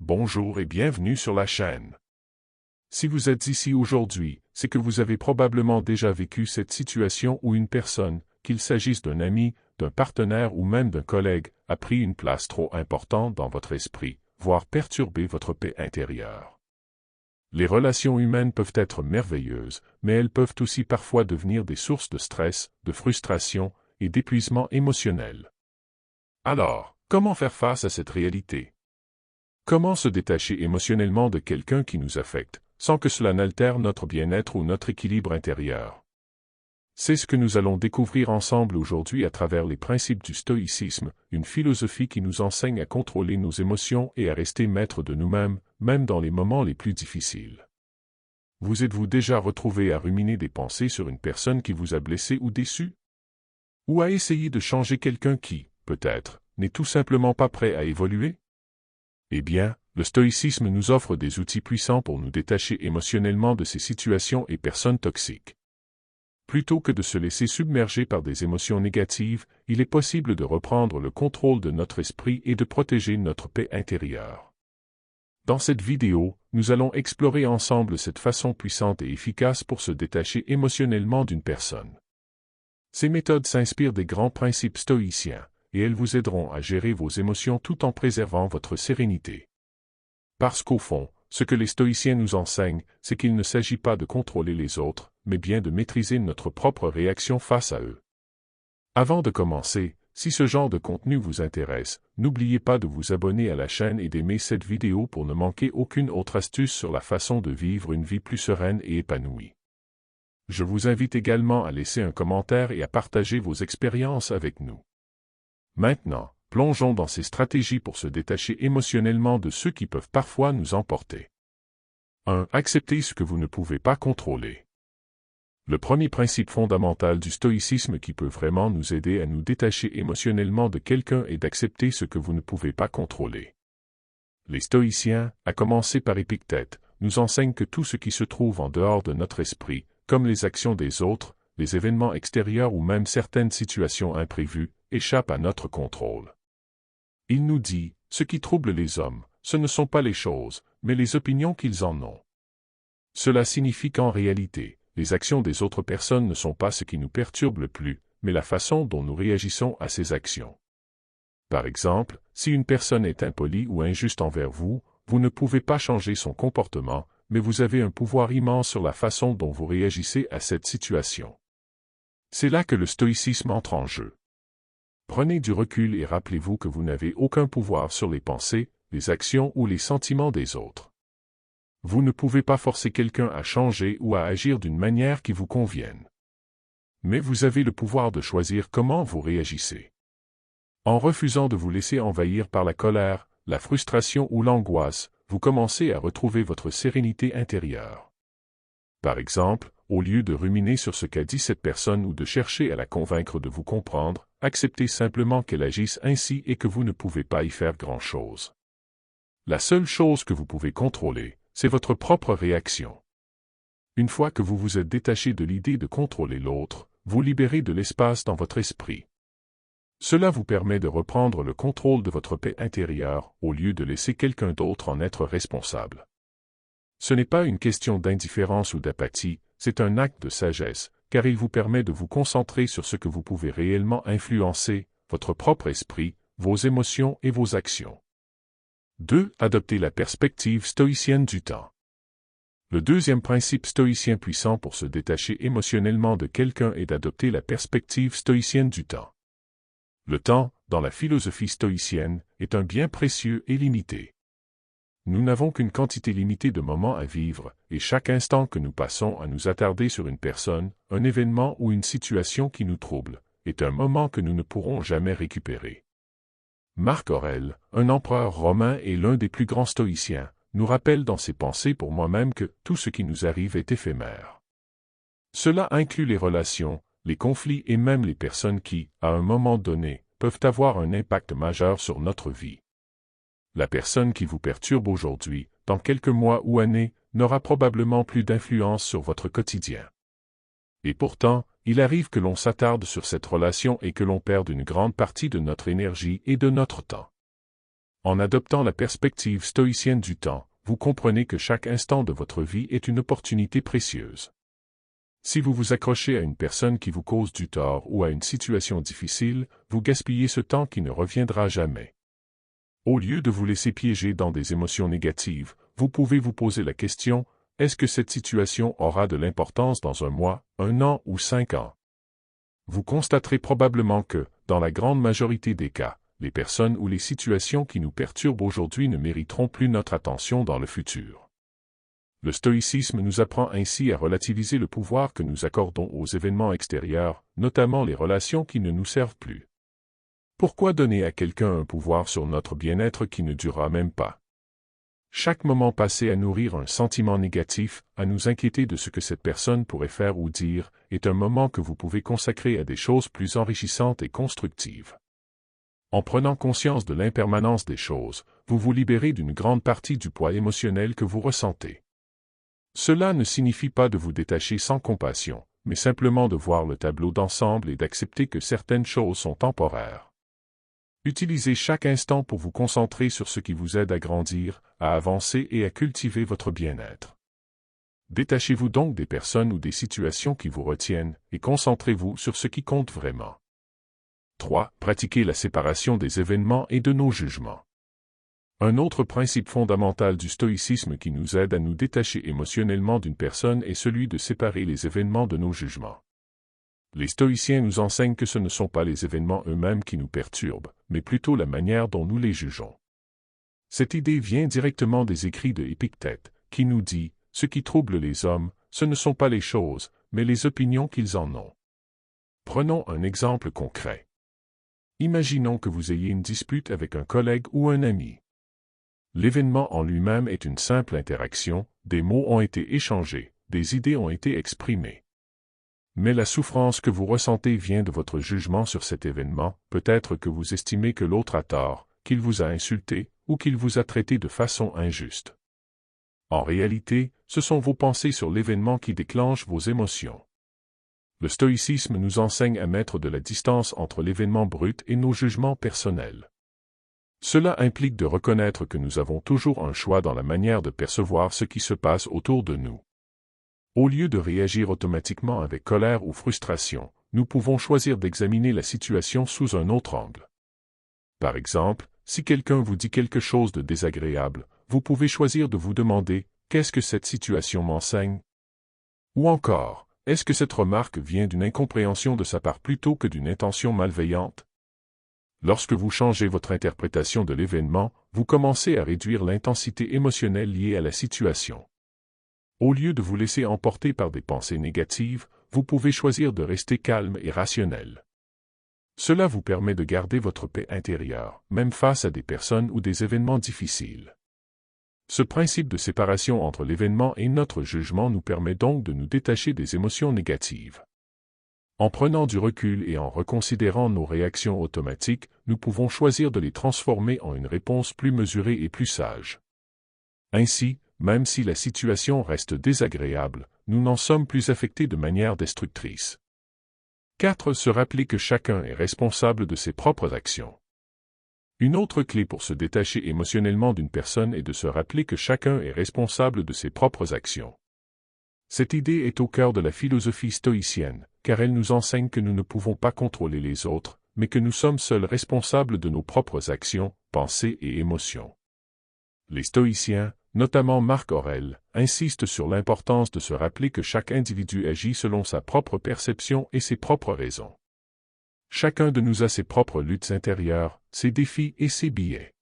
Bonjour et bienvenue sur la chaîne. Si vous êtes ici aujourd'hui, c'est que vous avez probablement déjà vécu cette situation où une personne, qu'il s'agisse d'un ami, d'un partenaire ou même d'un collègue, a pris une place trop importante dans votre esprit, voire perturbé votre paix intérieure. Les relations humaines peuvent être merveilleuses, mais elles peuvent aussi parfois devenir des sources de stress, de frustration et d'épuisement émotionnel. Alors, comment faire face à cette réalité? Comment se détacher émotionnellement de quelqu'un qui nous affecte, sans que cela n'altère notre bien-être ou notre équilibre intérieur? C'est ce que nous allons découvrir ensemble aujourd'hui à travers les principes du stoïcisme, une philosophie qui nous enseigne à contrôler nos émotions et à rester maître de nous-mêmes, même dans les moments les plus difficiles. Vous êtes-vous déjà retrouvé à ruminer des pensées sur une personne qui vous a blessé ou déçu? Ou à essayer de changer quelqu'un qui, peut-être, n'est tout simplement pas prêt à évoluer? Eh bien, le stoïcisme nous offre des outils puissants pour nous détacher émotionnellement de ces situations et personnes toxiques. Plutôt que de se laisser submerger par des émotions négatives, il est possible de reprendre le contrôle de notre esprit et de protéger notre paix intérieure. Dans cette vidéo, nous allons explorer ensemble cette façon puissante et efficace pour se détacher émotionnellement d'une personne. Ces méthodes s'inspirent des grands principes stoïciens, et elles vous aideront à gérer vos émotions tout en préservant votre sérénité. Parce qu'au fond, ce que les stoïciens nous enseignent, c'est qu'il ne s'agit pas de contrôler les autres, mais bien de maîtriser notre propre réaction face à eux. Avant de commencer, si ce genre de contenu vous intéresse, n'oubliez pas de vous abonner à la chaîne et d'aimer cette vidéo pour ne manquer aucune autre astuce sur la façon de vivre une vie plus sereine et épanouie. Je vous invite également à laisser un commentaire et à partager vos expériences avec nous. Maintenant, plongeons dans ces stratégies pour se détacher émotionnellement de ceux qui peuvent parfois nous emporter. 1. Acceptez ce que vous ne pouvez pas contrôler. Le premier principe fondamental du stoïcisme qui peut vraiment nous aider à nous détacher émotionnellement de quelqu'un est d'accepter ce que vous ne pouvez pas contrôler. Les stoïciens, à commencer par Épictète, nous enseignent que tout ce qui se trouve en dehors de notre esprit, comme les actions des autres, les événements extérieurs ou même certaines situations imprévues, échappe à notre contrôle. Il nous dit, ce qui trouble les hommes, ce ne sont pas les choses, mais les opinions qu'ils en ont. Cela signifie qu'en réalité, les actions des autres personnes ne sont pas ce qui nous perturbe le plus, mais la façon dont nous réagissons à ces actions. Par exemple, si une personne est impolie ou injuste envers vous, vous ne pouvez pas changer son comportement, mais vous avez un pouvoir immense sur la façon dont vous réagissez à cette situation. C'est là que le stoïcisme entre en jeu. Prenez du recul et rappelez-vous que vous n'avez aucun pouvoir sur les pensées, les actions ou les sentiments des autres. Vous ne pouvez pas forcer quelqu'un à changer ou à agir d'une manière qui vous convienne. Mais vous avez le pouvoir de choisir comment vous réagissez. En refusant de vous laisser envahir par la colère, la frustration ou l'angoisse, vous commencez à retrouver votre sérénité intérieure. Par exemple, au lieu de ruminer sur ce qu'a dit cette personne ou de chercher à la convaincre de vous comprendre, acceptez simplement qu'elle agisse ainsi et que vous ne pouvez pas y faire grand-chose. La seule chose que vous pouvez contrôler, c'est votre propre réaction. Une fois que vous vous êtes détaché de l'idée de contrôler l'autre, vous libérez de l'espace dans votre esprit. Cela vous permet de reprendre le contrôle de votre paix intérieure au lieu de laisser quelqu'un d'autre en être responsable. Ce n'est pas une question d'indifférence ou d'apathie, c'est un acte de sagesse, car il vous permet de vous concentrer sur ce que vous pouvez réellement influencer, votre propre esprit, vos émotions et vos actions. 2. Adoptez la perspective stoïcienne du temps. Le deuxième principe stoïcien puissant pour se détacher émotionnellement de quelqu'un est d'adopter la perspective stoïcienne du temps. Le temps, dans la philosophie stoïcienne, est un bien précieux et limité. Nous n'avons qu'une quantité limitée de moments à vivre, et chaque instant que nous passons à nous attarder sur une personne, un événement ou une situation qui nous trouble, est un moment que nous ne pourrons jamais récupérer. Marc Aurèle, un empereur romain et l'un des plus grands stoïciens, nous rappelle dans ses pensées pour moi-même que tout ce qui nous arrive est éphémère. Cela inclut les relations, les conflits et même les personnes qui, à un moment donné, peuvent avoir un impact majeur sur notre vie. La personne qui vous perturbe aujourd'hui, dans quelques mois ou années, n'aura probablement plus d'influence sur votre quotidien. Et pourtant, il arrive que l'on s'attarde sur cette relation et que l'on perde une grande partie de notre énergie et de notre temps. En adoptant la perspective stoïcienne du temps, vous comprenez que chaque instant de votre vie est une opportunité précieuse. Si vous vous accrochez à une personne qui vous cause du tort ou à une situation difficile, vous gaspillez ce temps qui ne reviendra jamais. Au lieu de vous laisser piéger dans des émotions négatives, vous pouvez vous poser la question, est-ce que cette situation aura de l'importance dans un mois, un an ou 5 ans? Vous constaterez probablement que, dans la grande majorité des cas, les personnes ou les situations qui nous perturbent aujourd'hui ne mériteront plus notre attention dans le futur. Le stoïcisme nous apprend ainsi à relativiser le pouvoir que nous accordons aux événements extérieurs, notamment les relations qui ne nous servent plus. Pourquoi donner à quelqu'un un pouvoir sur notre bien-être qui ne durera même pas? Chaque moment passé à nourrir un sentiment négatif, à nous inquiéter de ce que cette personne pourrait faire ou dire, est un moment que vous pouvez consacrer à des choses plus enrichissantes et constructives. En prenant conscience de l'impermanence des choses, vous vous libérez d'une grande partie du poids émotionnel que vous ressentez. Cela ne signifie pas de vous détacher sans compassion, mais simplement de voir le tableau d'ensemble et d'accepter que certaines choses sont temporaires. Utilisez chaque instant pour vous concentrer sur ce qui vous aide à grandir, à avancer et à cultiver votre bien-être. Détachez-vous donc des personnes ou des situations qui vous retiennent, et concentrez-vous sur ce qui compte vraiment. 3. Pratiquez la séparation des événements et de nos jugements. Un autre principe fondamental du stoïcisme qui nous aide à nous détacher émotionnellement d'une personne est celui de séparer les événements de nos jugements. Les stoïciens nous enseignent que ce ne sont pas les événements eux-mêmes qui nous perturbent, mais plutôt la manière dont nous les jugeons. Cette idée vient directement des écrits de Épictète, qui nous dit « Ce qui trouble les hommes, ce ne sont pas les choses, mais les opinions qu'ils en ont. » Prenons un exemple concret. Imaginons que vous ayez une dispute avec un collègue ou un ami. L'événement en lui-même est une simple interaction, des mots ont été échangés, des idées ont été exprimées. Mais la souffrance que vous ressentez vient de votre jugement sur cet événement, peut-être que vous estimez que l'autre a tort, qu'il vous a insulté, ou qu'il vous a traité de façon injuste. En réalité, ce sont vos pensées sur l'événement qui déclenchent vos émotions. Le stoïcisme nous enseigne à mettre de la distance entre l'événement brut et nos jugements personnels. Cela implique de reconnaître que nous avons toujours un choix dans la manière de percevoir ce qui se passe autour de nous. Au lieu de réagir automatiquement avec colère ou frustration, nous pouvons choisir d'examiner la situation sous un autre angle. Par exemple, si quelqu'un vous dit quelque chose de désagréable, vous pouvez choisir de vous demander « Qu'est-ce que cette situation m'enseigne ?» Ou encore, est-ce que cette remarque vient d'une incompréhension de sa part plutôt que d'une intention malveillante? Lorsque vous changez votre interprétation de l'événement, vous commencez à réduire l'intensité émotionnelle liée à la situation. Au lieu de vous laisser emporter par des pensées négatives, vous pouvez choisir de rester calme et rationnel. Cela vous permet de garder votre paix intérieure, même face à des personnes ou des événements difficiles. Ce principe de séparation entre l'événement et notre jugement nous permet donc de nous détacher des émotions négatives. En prenant du recul et en reconsidérant nos réactions automatiques, nous pouvons choisir de les transformer en une réponse plus mesurée et plus sage. Ainsi, même si la situation reste désagréable, nous n'en sommes plus affectés de manière destructrice. 4. Se rappeler que chacun est responsable de ses propres actions. Une autre clé pour se détacher émotionnellement d'une personne est de se rappeler que chacun est responsable de ses propres actions. Cette idée est au cœur de la philosophie stoïcienne, car elle nous enseigne que nous ne pouvons pas contrôler les autres, mais que nous sommes seuls responsables de nos propres actions, pensées et émotions. Les stoïciens, notamment Marc Aurèle, insistent sur l'importance de se rappeler que chaque individu agit selon sa propre perception et ses propres raisons. Chacun de nous a ses propres luttes intérieures, ses défis et ses biais.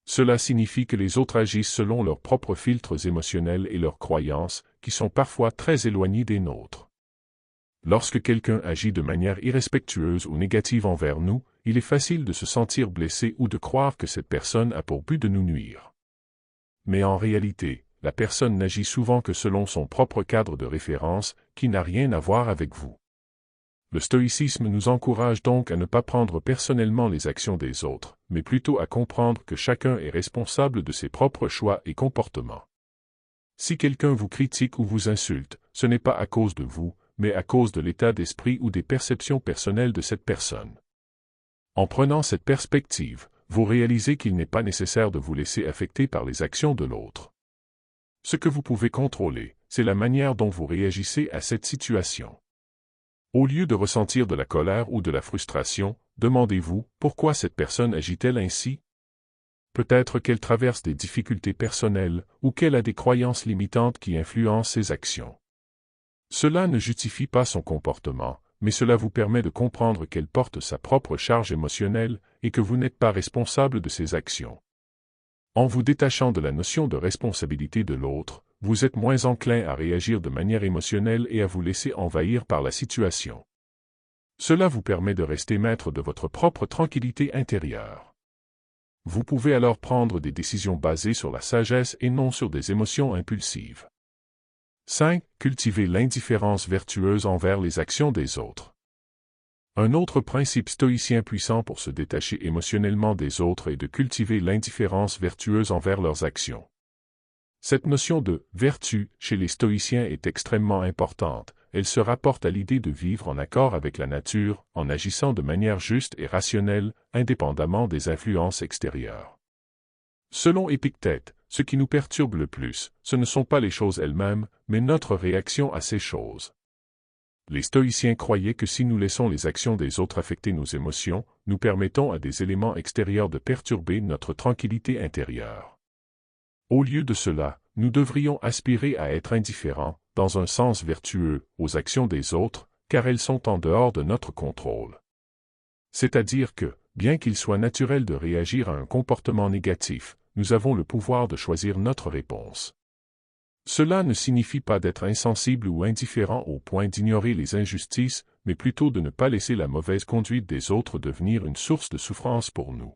Cela signifie que les autres agissent selon leurs propres filtres émotionnels et leurs croyances, qui sont parfois très éloignés des nôtres. Lorsque quelqu'un agit de manière irrespectueuse ou négative envers nous, il est facile de se sentir blessé ou de croire que cette personne a pour but de nous nuire. Mais en réalité, la personne n'agit souvent que selon son propre cadre de référence, qui n'a rien à voir avec vous. Le stoïcisme nous encourage donc à ne pas prendre personnellement les actions des autres, mais plutôt à comprendre que chacun est responsable de ses propres choix et comportements. Si quelqu'un vous critique ou vous insulte, ce n'est pas à cause de vous, mais à cause de l'état d'esprit ou des perceptions personnelles de cette personne. En prenant cette perspective, vous réalisez qu'il n'est pas nécessaire de vous laisser affecter par les actions de l'autre. Ce que vous pouvez contrôler, c'est la manière dont vous réagissez à cette situation. Au lieu de ressentir de la colère ou de la frustration, demandez-vous pourquoi cette personne agit-elle ainsi? Peut-être qu'elle traverse des difficultés personnelles ou qu'elle a des croyances limitantes qui influencent ses actions. Cela ne justifie pas son comportement, mais cela vous permet de comprendre qu'elle porte sa propre charge émotionnelle et que vous n'êtes pas responsable de ses actions. En vous détachant de la notion de responsabilité de l'autre, vous êtes moins enclin à réagir de manière émotionnelle et à vous laisser envahir par la situation. Cela vous permet de rester maître de votre propre tranquillité intérieure. Vous pouvez alors prendre des décisions basées sur la sagesse et non sur des émotions impulsives. 5. Cultiver l'indifférence vertueuse envers les actions des autres. Un autre principe stoïcien puissant pour se détacher émotionnellement des autres est de cultiver l'indifférence vertueuse envers leurs actions. Cette notion de « vertu » chez les stoïciens est extrêmement importante. Elle se rapporte à l'idée de vivre en accord avec la nature, en agissant de manière juste et rationnelle, indépendamment des influences extérieures. Selon Épictète, ce qui nous perturbe le plus, ce ne sont pas les choses elles-mêmes, mais notre réaction à ces choses. Les stoïciens croyaient que si nous laissons les actions des autres affecter nos émotions, nous permettons à des éléments extérieurs de perturber notre tranquillité intérieure. Au lieu de cela, nous devrions aspirer à être indifférents, dans un sens vertueux, aux actions des autres, car elles sont en dehors de notre contrôle. C'est-à-dire que, bien qu'il soit naturel de réagir à un comportement négatif, nous avons le pouvoir de choisir notre réponse. Cela ne signifie pas d'être insensible ou indifférent au point d'ignorer les injustices, mais plutôt de ne pas laisser la mauvaise conduite des autres devenir une source de souffrance pour nous.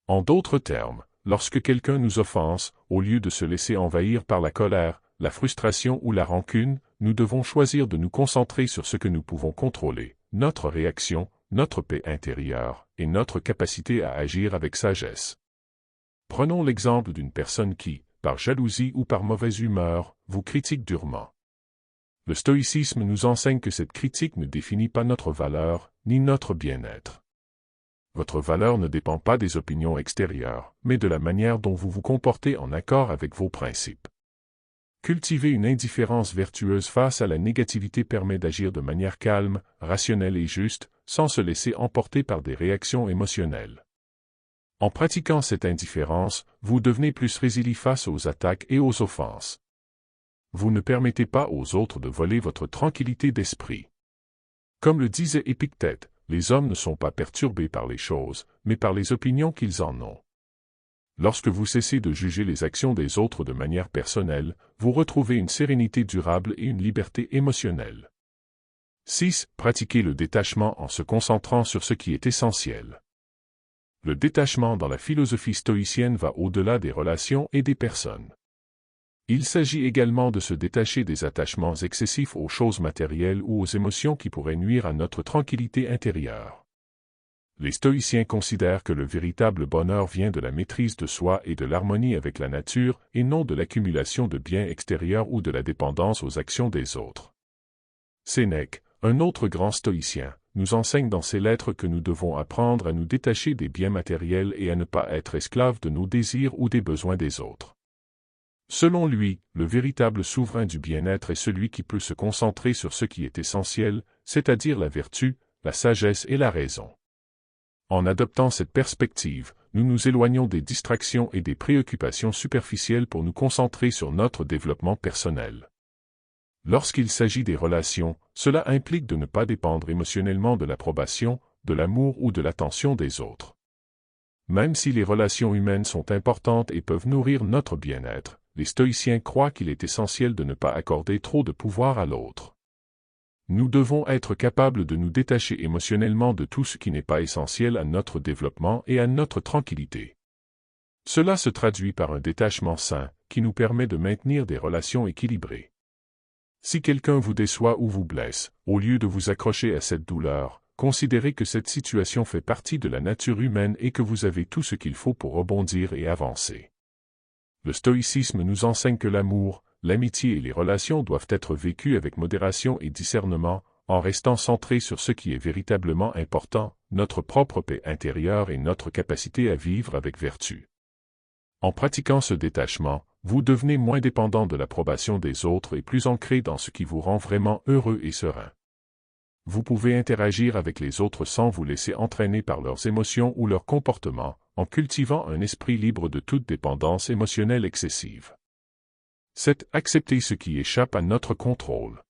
En d'autres termes, lorsque quelqu'un nous offense, au lieu de se laisser envahir par la colère, la frustration ou la rancune, nous devons choisir de nous concentrer sur ce que nous pouvons contrôler, notre réaction, notre paix intérieure, et notre capacité à agir avec sagesse. Prenons l'exemple d'une personne qui, par jalousie ou par mauvaise humeur, vous critique durement. Le stoïcisme nous enseigne que cette critique ne définit pas notre valeur, ni notre bien-être. Votre valeur ne dépend pas des opinions extérieures, mais de la manière dont vous vous comportez en accord avec vos principes. Cultiver une indifférence vertueuse face à la négativité permet d'agir de manière calme, rationnelle et juste, sans se laisser emporter par des réactions émotionnelles. En pratiquant cette indifférence, vous devenez plus résilient face aux attaques et aux offenses. Vous ne permettez pas aux autres de voler votre tranquillité d'esprit. Comme le disait Épictète, les hommes ne sont pas perturbés par les choses, mais par les opinions qu'ils en ont. Lorsque vous cessez de juger les actions des autres de manière personnelle, vous retrouvez une sérénité durable et une liberté émotionnelle. 6. Pratiquez le détachement en se concentrant sur ce qui est essentiel. Le détachement dans la philosophie stoïcienne va au-delà des relations et des personnes. Il s'agit également de se détacher des attachements excessifs aux choses matérielles ou aux émotions qui pourraient nuire à notre tranquillité intérieure. Les stoïciens considèrent que le véritable bonheur vient de la maîtrise de soi et de l'harmonie avec la nature, et non de l'accumulation de biens extérieurs ou de la dépendance aux actions des autres. Sénèque, un autre grand stoïcien, nous enseigne dans ses lettres que nous devons apprendre à nous détacher des biens matériels et à ne pas être esclaves de nos désirs ou des besoins des autres. Selon lui, le véritable souverain du bien-être est celui qui peut se concentrer sur ce qui est essentiel, c'est-à-dire la vertu, la sagesse et la raison. En adoptant cette perspective, nous nous éloignons des distractions et des préoccupations superficielles pour nous concentrer sur notre développement personnel. Lorsqu'il s'agit des relations, cela implique de ne pas dépendre émotionnellement de l'approbation, de l'amour ou de l'attention des autres. Même si les relations humaines sont importantes et peuvent nourrir notre bien-être, les stoïciens croient qu'il est essentiel de ne pas accorder trop de pouvoir à l'autre. Nous devons être capables de nous détacher émotionnellement de tout ce qui n'est pas essentiel à notre développement et à notre tranquillité. Cela se traduit par un détachement sain, qui nous permet de maintenir des relations équilibrées. Si quelqu'un vous déçoit ou vous blesse, au lieu de vous accrocher à cette douleur, considérez que cette situation fait partie de la nature humaine et que vous avez tout ce qu'il faut pour rebondir et avancer. Le stoïcisme nous enseigne que l'amour, l'amitié et les relations doivent être vécues avec modération et discernement, en restant centré sur ce qui est véritablement important, notre propre paix intérieure et notre capacité à vivre avec vertu. En pratiquant ce détachement, vous devenez moins dépendant de l'approbation des autres et plus ancré dans ce qui vous rend vraiment heureux et serein. Vous pouvez interagir avec les autres sans vous laisser entraîner par leurs émotions ou leurs comportements, en cultivant un esprit libre de toute dépendance émotionnelle excessive. 7. Accepter ce qui échappe à notre contrôle.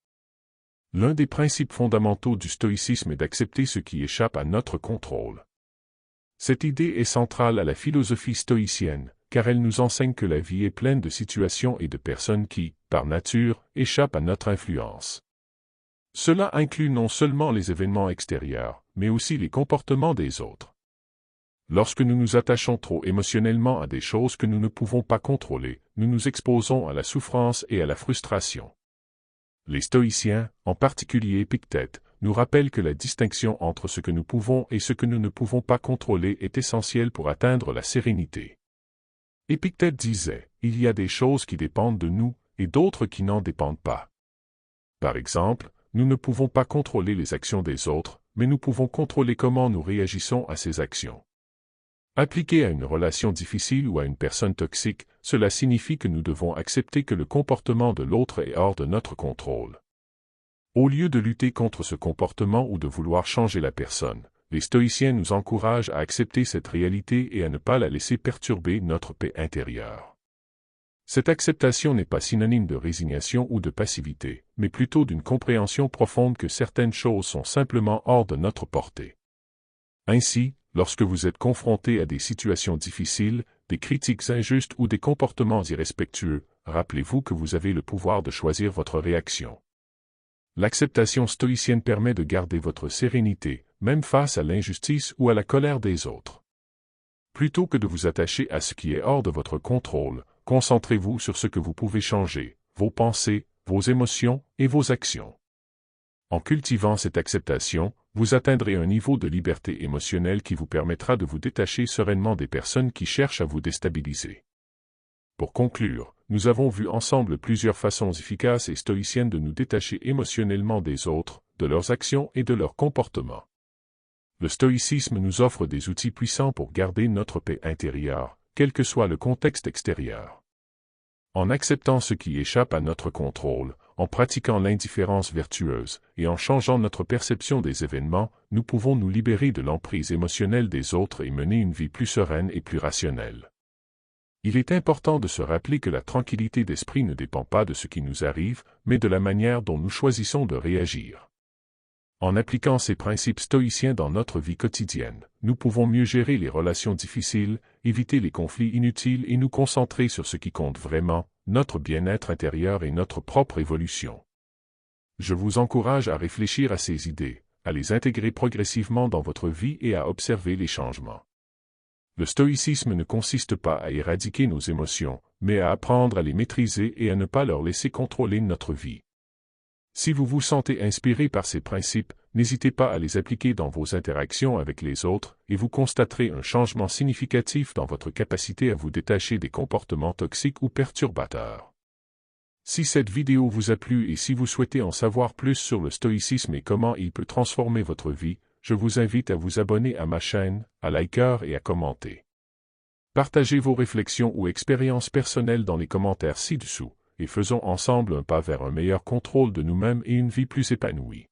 L'un des principes fondamentaux du stoïcisme est d'accepter ce qui échappe à notre contrôle. Cette idée est centrale à la philosophie stoïcienne, car elle nous enseigne que la vie est pleine de situations et de personnes qui, par nature, échappent à notre influence. Cela inclut non seulement les événements extérieurs, mais aussi les comportements des autres. Lorsque nous nous attachons trop émotionnellement à des choses que nous ne pouvons pas contrôler, nous nous exposons à la souffrance et à la frustration. Les stoïciens, en particulier Épictète, nous rappellent que la distinction entre ce que nous pouvons et ce que nous ne pouvons pas contrôler est essentielle pour atteindre la sérénité. Épictète disait, il y a des choses qui dépendent de nous, et d'autres qui n'en dépendent pas. Par exemple, nous ne pouvons pas contrôler les actions des autres, mais nous pouvons contrôler comment nous réagissons à ces actions. Appliqué à une relation difficile ou à une personne toxique, cela signifie que nous devons accepter que le comportement de l'autre est hors de notre contrôle. Au lieu de lutter contre ce comportement ou de vouloir changer la personne, les stoïciens nous encouragent à accepter cette réalité et à ne pas la laisser perturber notre paix intérieure. Cette acceptation n'est pas synonyme de résignation ou de passivité, mais plutôt d'une compréhension profonde que certaines choses sont simplement hors de notre portée. Ainsi, lorsque vous êtes confronté à des situations difficiles, des critiques injustes ou des comportements irrespectueux, rappelez-vous que vous avez le pouvoir de choisir votre réaction. L'acceptation stoïcienne permet de garder votre sérénité, même face à l'injustice ou à la colère des autres. Plutôt que de vous attacher à ce qui est hors de votre contrôle, concentrez-vous sur ce que vous pouvez changer, vos pensées, vos émotions et vos actions. En cultivant cette acceptation, vous atteindrez un niveau de liberté émotionnelle qui vous permettra de vous détacher sereinement des personnes qui cherchent à vous déstabiliser. Pour conclure, nous avons vu ensemble plusieurs façons efficaces et stoïciennes de nous détacher émotionnellement des autres, de leurs actions et de leurs comportements. Le stoïcisme nous offre des outils puissants pour garder notre paix intérieure, quel que soit le contexte extérieur. En acceptant ce qui échappe à notre contrôle, en pratiquant l'indifférence vertueuse et en changeant notre perception des événements, nous pouvons nous libérer de l'emprise émotionnelle des autres et mener une vie plus sereine et plus rationnelle. Il est important de se rappeler que la tranquillité d'esprit ne dépend pas de ce qui nous arrive, mais de la manière dont nous choisissons de réagir. En appliquant ces principes stoïciens dans notre vie quotidienne, nous pouvons mieux gérer les relations difficiles, éviter les conflits inutiles et nous concentrer sur ce qui compte vraiment, notre bien-être intérieur et notre propre évolution. Je vous encourage à réfléchir à ces idées, à les intégrer progressivement dans votre vie et à observer les changements. Le stoïcisme ne consiste pas à éradiquer nos émotions, mais à apprendre à les maîtriser et à ne pas leur laisser contrôler notre vie. Si vous vous sentez inspiré par ces principes, n'hésitez pas à les appliquer dans vos interactions avec les autres et vous constaterez un changement significatif dans votre capacité à vous détacher des comportements toxiques ou perturbateurs. Si cette vidéo vous a plu et si vous souhaitez en savoir plus sur le stoïcisme et comment il peut transformer votre vie, je vous invite à vous abonner à ma chaîne, à liker et à commenter. Partagez vos réflexions ou expériences personnelles dans les commentaires ci-dessous, et faisons ensemble un pas vers un meilleur contrôle de nous-mêmes et une vie plus épanouie.